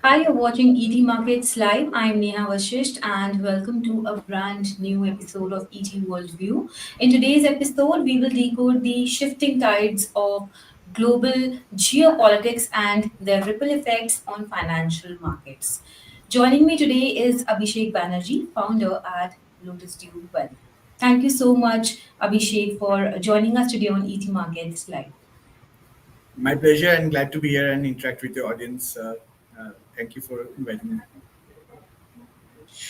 Hi, you're watching ET Markets Live. I'm Neha Vashisht and welcome to a brand new episode of ET Worldview. In today's episode, we will decode the shifting tides of global geopolitics and their ripple effects on financial markets. Joining me today is Abhishek Banerjee, founder at Lotus Dew Wealth. Thank you so much, Abhishek, for joining us today on ET Markets Live. My pleasure and glad to be here and interact with your audience. Thank you for inviting me.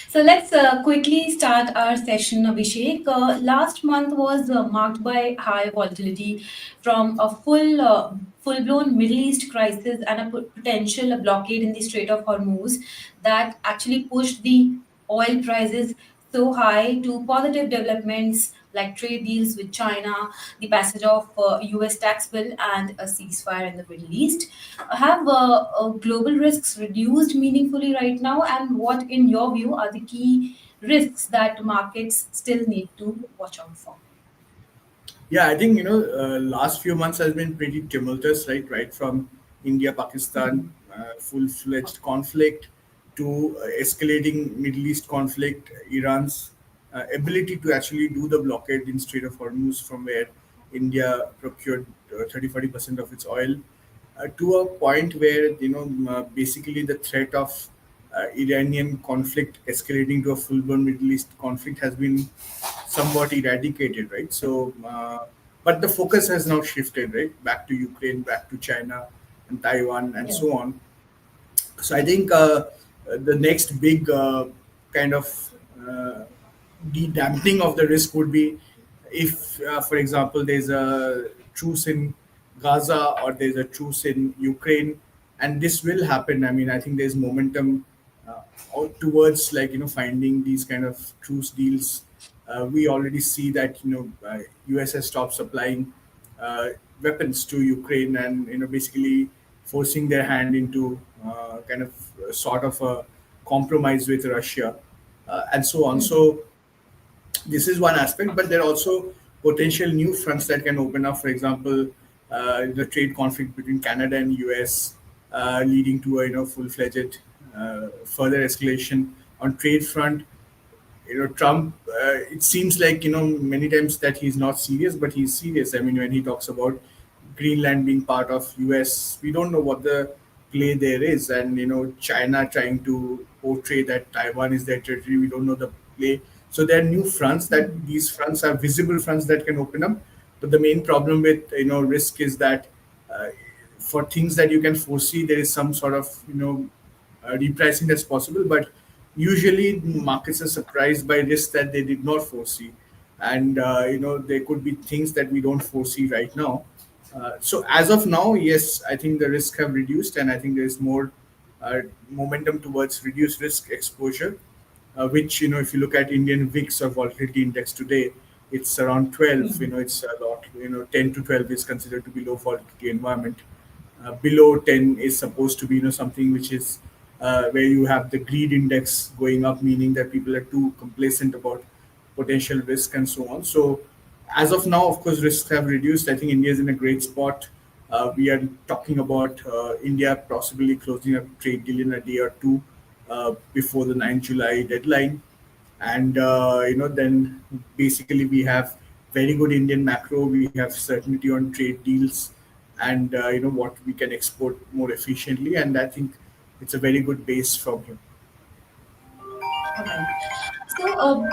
So let's quickly start our session, Abhishek. Last month was marked by high volatility from a full-blown Middle East crisis and a potential blockade in the Strait of Hormuz that actually pushed the oil prices so high to positive developments like trade deals with China, the passage of US tax bill, and a ceasefire in the Middle East. Have global risks reduced meaningfully right now? And what, in your view, are the key risks that markets still need to watch out for? Yeah, I think last few months has been pretty tumultuous, right? Right from India, Pakistan, full-fledged conflict to escalating Middle East conflict, Iran's ability to actually do the blockade in Strait of Hormuz from where India procured 30-40% of its oil, to a point where basically the threat of Iranian conflict escalating to a full-blown Middle East conflict has been somewhat eradicated, right? But the focus has now shifted, right, back to Ukraine, back to China and Taiwan, and Yeah. so on. So I think the next big kind of uh, de-dampening of the risk would be if, for example, there's a truce in Gaza or there's a truce in Ukraine, and this will happen. I mean, I think there's momentum out towards finding these kind of truce deals. We already see that US has stopped supplying uh, weapons to Ukraine, and basically forcing their hand into kind of sort of a compromise with Russia, and so on. So this is one aspect, but there are also potential new fronts that can open up. For example, the trade conflict between Canada and US, leading to a full-fledged further escalation on trade front. Trump, it seems like many times that he's not serious, but he's serious. I mean, when he talks about Greenland being part of US, we don't know what the play there is, and China trying to portray that Taiwan is their territory. We don't know the play. So there are new fronts, that these fronts are visible fronts that can open up. But the main problem with risk is that uh, for things that you can foresee, there is some sort of repricing that's possible, but usually markets are surprised by risks that they did not foresee, and there could be things that we don't foresee right now. So as of now, yes, I think the risks have reduced, and I think there is more uh, momentum towards reduced risk exposure, which if you look at Indian VIX or volatility index today, it's around 12. It's a lot. 10 to 12 is considered to be low volatility environment. Below 10 is supposed to be something which is where you have the greed index going up, meaning that people are too complacent about potential risk and so on. So as of now, of course, risks have reduced. I think India is in a great spot. We are talking about India possibly closing a trade deal in a day or two before the 9th July deadline. And then basically we have very good Indian macro. We have certainty on trade deals, and what we can export more efficiently. And I think it's a very good base from here. All right. So,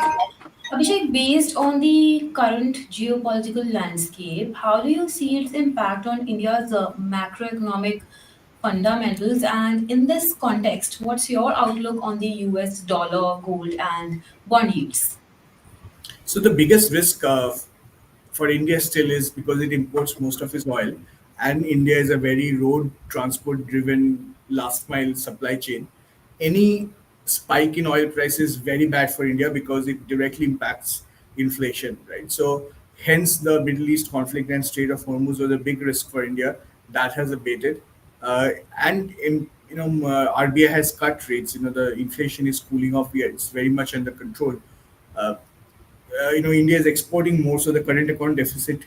Abhishek, based on the current geopolitical landscape, how do you see its impact on India's macroeconomic fundamentals? And in this context, what's your outlook on the US dollar, gold, and bond yields? So the biggest risk for India still is because it imports most of its oil, and India is a very road transport driven last mile supply chain. Any spike in oil price is very bad for India because it directly impacts inflation, right? So hence the Middle East conflict and Strait of Hormuz was a big risk for India. That has abated, and in RBI has cut rates. The inflation is cooling off. It's very much under control. Uh, India is exporting more, so the current account deficit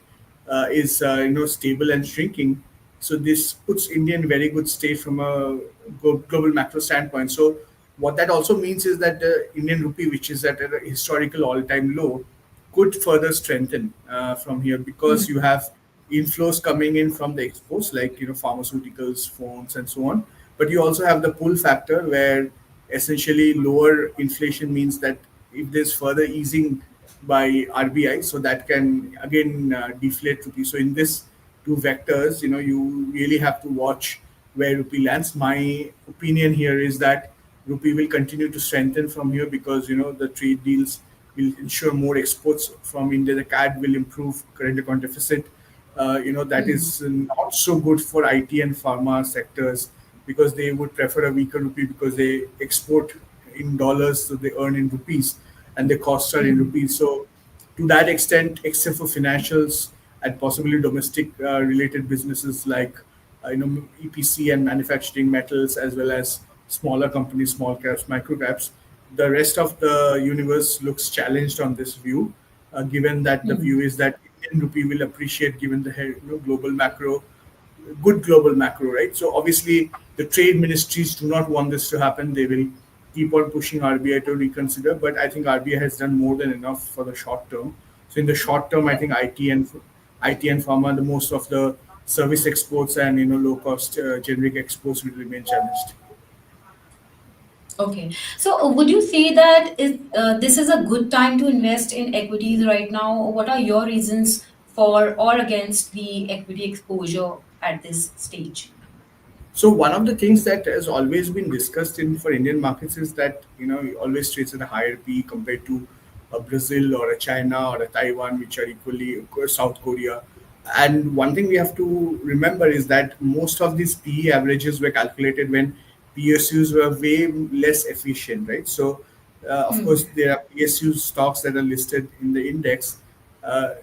is stable and shrinking. So this puts India in very good state from a global macro standpoint. So what that also means is that the Indian rupee, which is at a historical all-time low, could further strengthen from here because you have inflows coming in from the exports like pharmaceuticals, phones, and so on. But you also have the pull factor where essentially lower inflation means that if there's further easing by RBI, so that can again deflate rupee. So in this two vectors, you really have to watch where rupee lands. My opinion here is that rupee will continue to strengthen from here because the trade deals will ensure more exports from India. The CAD will improve current account deficit. That is not so good for IT and pharma sectors because they would prefer a weaker rupee because they export in dollars, so they earn in rupees, and their costs are in rupees. So to that extent, except for financials and possibly domestic related businesses like EPC and manufacturing metals, as well as smaller companies, small caps, micro caps, the rest of the universe looks challenged on this view, given that the view is that Indian rupee will appreciate given the global macro, good global macro, right? So obviously, the trade ministries do not want this to happen. They will keep on pushing RBI to reconsider, but I think RBI has done more than enough for the short term. So in the short term, I think IT and pharma, the most of the service exports and low cost generic exports will remain challenged. Okay. So, would you say that this is a good time to invest in equities right now? What are your reasons for or against the equity exposure at this stage? So one of the things that has always been discussed in for Indian markets is that it always trades at a higher P compared to a Brazil or a China or a Taiwan, which are equally, of course, South Korea. And one thing we have to remember is that most of these PE averages were calculated when PSUs were way less efficient, right? So of course there are PSU stocks that are listed in the index. Uh,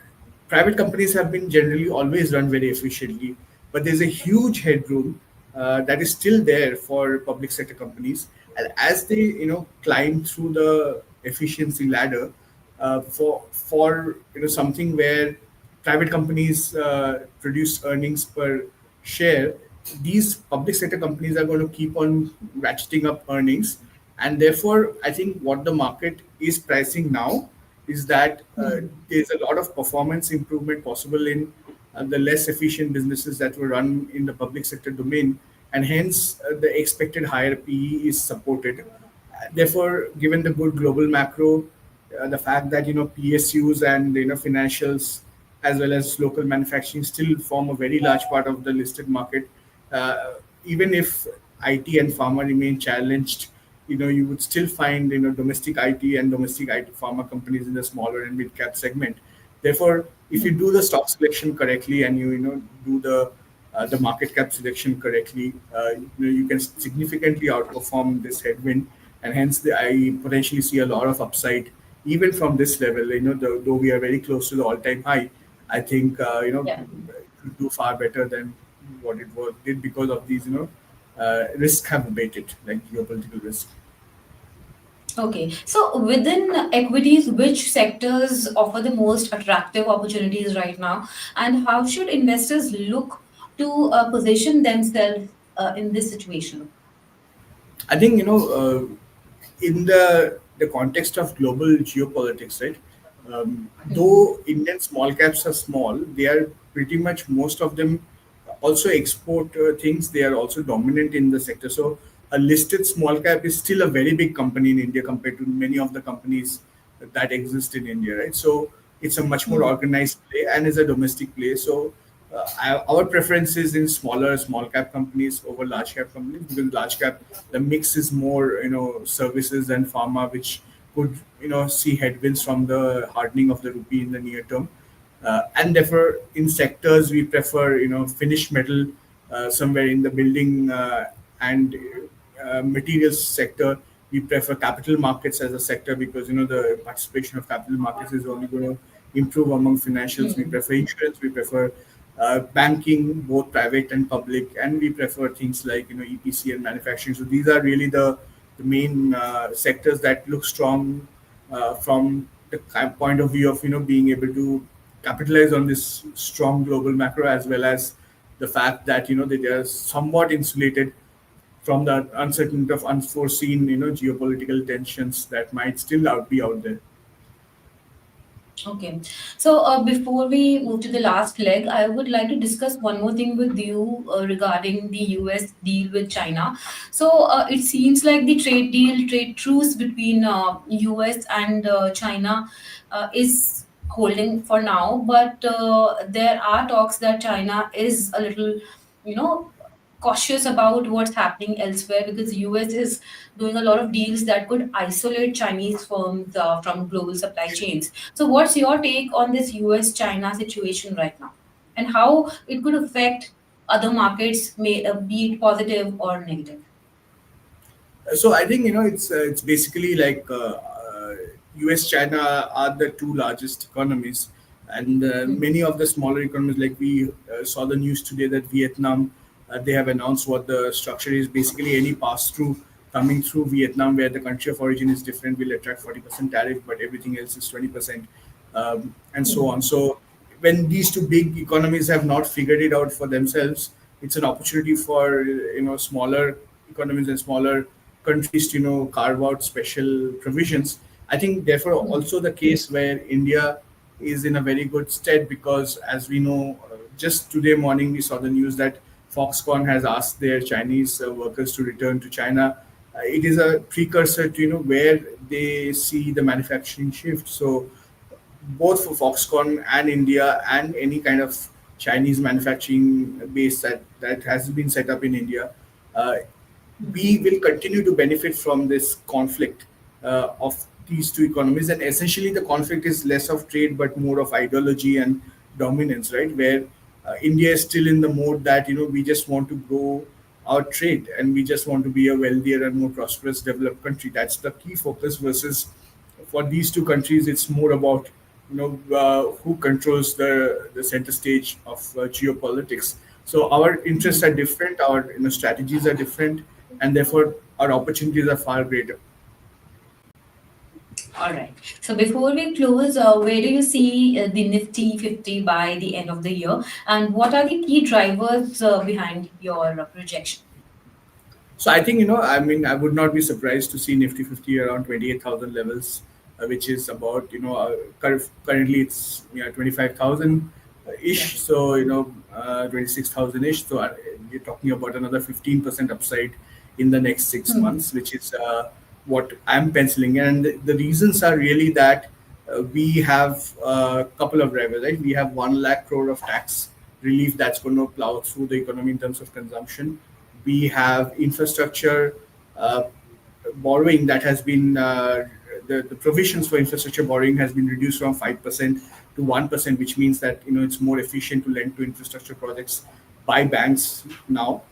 Private companies have been generally always run very efficiently, but there's a huge headroom that is still there for public sector companies. And as they, climb through the efficiency ladder, for something where private companies produce earnings per share, these public sector companies are going to keep on ratcheting up earnings, and therefore I think what the market is pricing now is that there's a lot of performance improvement possible in the less efficient businesses that were run in the public sector domain, and hence the expected higher PE is supported. Therefore, given the good global macro, the fact that PSUs and financials as well as local manufacturing still form a very large part of the listed market, even if IT and pharma remain challenged, you would still find domestic IT and domestic IT pharma companies in the smaller and mid cap segment. Therefore, if you do the stock selection correctly and you do the market cap selection correctly, you can significantly outperform this headwind, and hence I potentially see a lot of upside even from this level. Though we are very close to the all-time high, I think Yeah. it could do far better than what it did because of these risks have abated, like geopolitical risk. Okay. So, within equities, which sectors offer the most attractive opportunities right now, and how should investors look to position themselves in this situation? I think in the context of global geopolitics, right? Though Indian small caps are small, they are pretty much most of them also export things. They are also dominant in the sector. So a listed small cap is still a very big company in India compared to many of the companies that exist in India, right? So it's a much more organized play and is a domestic play. So our preference is in small cap companies over large cap companies, because large cap the mix is more services and pharma, which could see headwinds from the hardening of the rupee in the near term. And therefore in sectors we prefer finished metal, somewhere in the building and materials sector. We prefer capital markets as a sector because the participation of capital markets is only going to improve among financials. We prefer insurance, we prefer banking, both private and public, and we prefer things like EPC and manufacturing. So these are really the main sectors that look strong from the point of view of being able to capitalize on this strong global macro, as well as the fact that they are somewhat insulated from the uncertainty of unforeseen geopolitical tensions that might still be out there. Okay. So before we move to the last leg, I would like to discuss one more thing with you regarding the US deal with China. So it seems like the trade deal, trade truce between US and China is holding for now, but there are talks that China is a little, you know, cautious about what's happening elsewhere because US is doing a lot of deals that could isolate Chinese firms from global supply chains. So, what's your take on this US China situation right now and how it could affect other markets, may be it positive or negative? So I think it's basically like U.S. China are the two largest economies, and many of the smaller economies, like we saw the news today that Vietnam, they have announced what the structure is. Basically, any pass through coming through Vietnam, where the country of origin is different, will attract 40% tariff, but everything else is 20%, and so on. So when these two big economies have not figured it out for themselves, it's an opportunity for smaller economies and smaller countries to carve out special provisions. I think therefore also the case where India is in a very good stead, because as we know, just today morning we saw the news that Foxconn has asked their Chinese workers to return to China. It is a precursor to where they see the manufacturing shift. So both for Foxconn and India and any kind of Chinese manufacturing base that has been set up in India, uh, we will continue to benefit from this conflict of these two economies. And essentially, the conflict is less of trade but more of ideology and dominance, right? Where India is still in the mode that we just want to grow our trade and we just want to be a wealthier and more prosperous developed country. That's the key focus. Versus for these two countries, it's more about who controls the center stage of geopolitics. So our interests are different, our strategies are different, and therefore our opportunities are far greater. All right. So before we close, where do you see the Nifty 50 by the end of the year, and what are the key drivers behind your projection? So I think I mean, I would not be surprised to see Nifty 50 around 28,000 levels, which is about currently it's 25,000 Yeah. ish. So 26,000 ish. So we're talking about another 15% upside in the next 6 months, which is what I'm penciling. And the reasons are really that we have a couple of drivers, right? We have 1 lakh crore of tax relief that's going to plow through the economy in terms of consumption. We have infrastructure uh, borrowing that has been the provisions for infrastructure borrowing has been reduced from 5% to 1%, which means that it's more efficient to lend to infrastructure projects by banks now.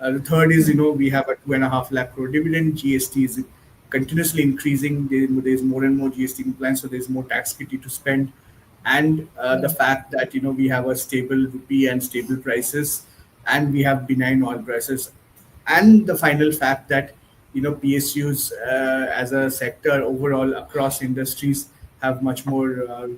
The third is we have a 2.5 lakh crore dividend. GST is continuously increasing. There's more and more GST compliance, so there's more tax kitty to spend. And the Yeah. fact that we have a stable rupee and stable prices, and we have benign oil prices, and the final fact that PSUs as a sector overall across industries have much more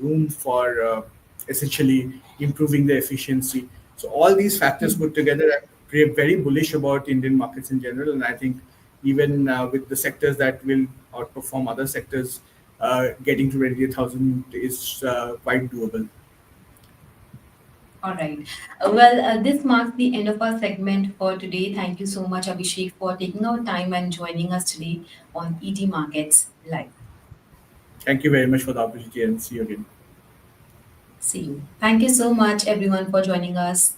room for essentially improving the efficiency. So all these factors put together, I'm very bullish about Indian markets in general, and I think even with the sectors that will outperform other sectors, getting to 28,000 is quite doable. All right. Well, this marks the end of our segment for today. Thank you so much, Abhishek, for taking our time and joining us today on ET Markets Live. Thank you very much for the opportunity, and see you again. See you. Thank you so much, everyone, for joining us.